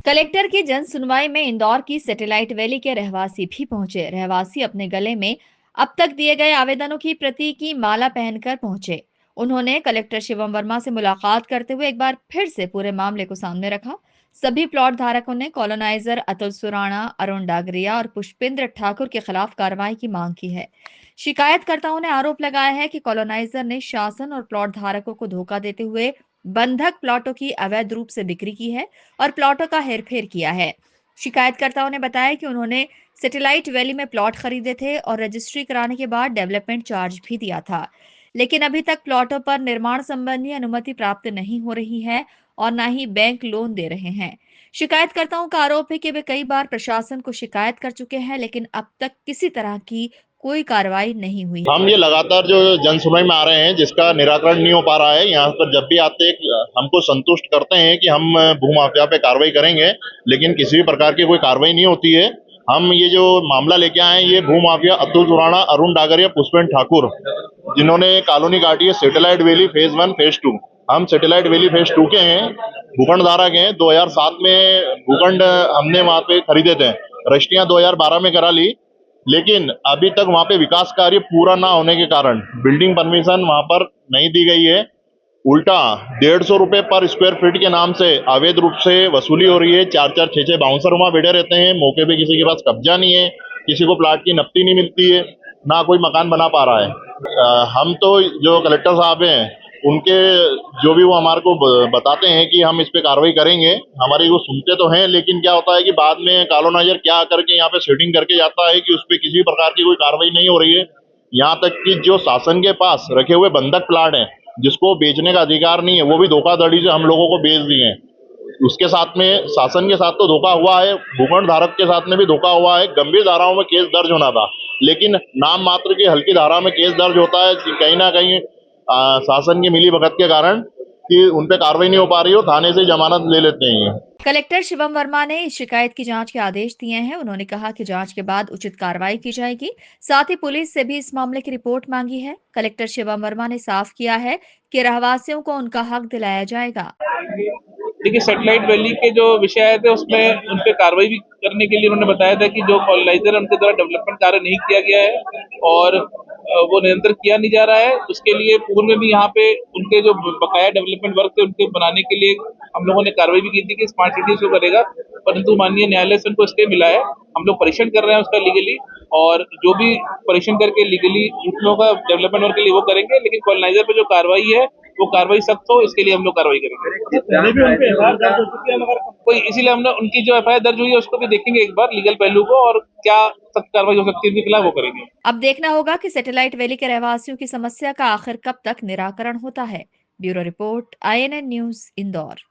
Collector की जन सुनवाई में इंदौर की सैटेलाइट वैली के रहवासी भी पहुंचे। रहवासी अपने गले में अब तक दिए गए आवेदनों की प्रति की माला पहनकर पहुंचे। उन्होंने कलेक्टर शिवम वर्मा से मुलाकात करते हुए एक बार फिर से पूरे मामले को सामने रखा। सभी प्लॉट धारकों ने कॉलोनाइजर अतुल सुराणा, अरुण डागरिया और पुष्पेंद्र ठाकुर के खिलाफ कार्रवाई की मांग की है। शिकायतकर्ताओं ने आरोप लगाया है कि कॉलोनाइजर ने शासन और प्लॉट धारकों को धोखा देते हुए बंधक प्लॉटों की अवैध रूप से बिक्री की है और प्लॉटों का हेरफेर किया है। शिकायतकर्ताओं ने बताया कि उन्होंने सैटेलाइट वैली में प्लॉट खरीदे थे और रजिस्ट्री कराने के बाद डेवलपमेंट चार्ज भी दिया था, लेकिन अभी तक प्लॉटों पर निर्माण संबंधी अनुमति प्राप्त नहीं हो रही है और न ही बैंक लोन दे रहे हैं। शिकायतकर्ताओं का आरोप है कि वे कई बार प्रशासन को शिकायत कर चुके हैं, लेकिन अब तक किसी तरह की कोई कार्रवाई नहीं हुई। हम ये लगातार जो जन सुनवाई में आ रहे हैं जिसका निराकरण नहीं हो पा रहा है, यहाँ पर जब भी आते हमको संतुष्ट करते हैं कि हम भूमाफिया पे कार्रवाई करेंगे, लेकिन किसी भी प्रकार की कोई कार्रवाई नहीं होती है। हम ये जो मामला लेके आए हैं, ये भूमाफिया अतुल सुराणा, अरुण डागरिया, पुष्पेंद्र ठाकुर, जिन्होंने कॉलोनी काटी है सैटेलाइट वैली फेज 1 फेज 2। हम सैटेलाइट वैली फेज 2 के हैं, भूखंड धारक हैं। 2007 में भूखंड हमने वहां पे खरीदे थे, रजिस्ट्रियां 2012 में करा ली, लेकिन अभी तक वहां पे विकास कार्य पूरा ना होने के कारण बिल्डिंग परमिशन वहां पर नहीं दी गई है। उल्टा 150 रुपए पर स्क्वायर फीट के नाम से अवैध रूप से वसूली हो रही है। 4-4, 6-6 बाउंसर वहां बैठे रहते हैं। मौके पे किसी के पास कब्जा नहीं है, किसी को प्लाट की नफ्ती नहीं मिलती है, ना कोई मकान बना पा रहा है। हम तो जो कलेक्टर साहब हैं उनके जो भी वो हमारे को बताते हैं कि हम इस पे कार्रवाई करेंगे, हमारी वो सुनते तो हैं, लेकिन क्या होता है कि बाद में कॉलोनाइजर क्या करके यहाँ पे सेटिंग करके जाता है कि उस पर किसी प्रकार की कोई कार्रवाई नहीं हो रही है। यहाँ तक कि जो शासन के पास रखे हुए बंधक प्लाट हैं जिसको बेचने का अधिकार नहीं है, वो भी धोखाधड़ी से हम लोगों को बेच दिए हैं। उसके साथ में शासन के साथ तो धोखा हुआ है, भूखंड धारक के साथ में भी धोखा हुआ है। गंभीर धाराओं में केस दर्ज होना था, लेकिन नाम मात्र की हल्की धारा में केस दर्ज होता है कि कहीं ना कहीं शासन की मिली भगत के कारण कि उन पे कार्रवाई नहीं हो पा रही हो, थाने से जमानत ले लेते हैं। कलेक्टर शिवम वर्मा ने इस शिकायत की जांच के आदेश दिए हैं। उन्होंने कहा कि जांच के बाद उचित कार्रवाई की जाएगी। साथ ही पुलिस से भी इस मामले की रिपोर्ट मांगी है। कलेक्टर शिवम वर्मा ने साफ किया है कि रहवासियों को उनका हक दिलाया जाएगा। देखिए, सैटेलाइट वैली के जो विषय थे उसमें उन पे कार्रवाई भी करने के लिए उन्होंने बताया था कि जो कॉलोनाइजर है उनके द्वारा डेवलपमेंट कार्य नहीं किया गया है और वो निरंतर किया नहीं जा रहा है। उसके लिए पूर्व में भी यहाँ पे उनके जो बकाया डेवलपमेंट वर्क थे उनके बनाने के लिए हम लोगों ने कार्रवाई भी की थी कि स्मार्ट सिटी शो करेगा, परंतु माननीय न्यायालय से उनको स्टे मिला है। हम लोग परीक्षण कर रहे हैं उसका लीगली, और जो भी परीक्षण करके लीगली उन लोगों का डेवलपमेंट वर्क के लिए वो करेंगे, लेकिन कॉलोनाइजर पे जो कार्रवाई है वो कार्रवाई सख्त हो, इसके लिए हम लोग कार्रवाई करेंगे। कोई इसीलिए हमने उनकी जो एफआईआर दर्ज हुई है उसको भी देखेंगे एक बार लीगल पहलू को, और क्या सख्त कार्रवाई हो सकती है उनके खिलाफ वो करेंगे। अब देखना होगा कि सैटेलाइट वैली के रहवासियों की समस्या का आखिर कब तक निराकरण होता है। Bureau report, INN news, Indore.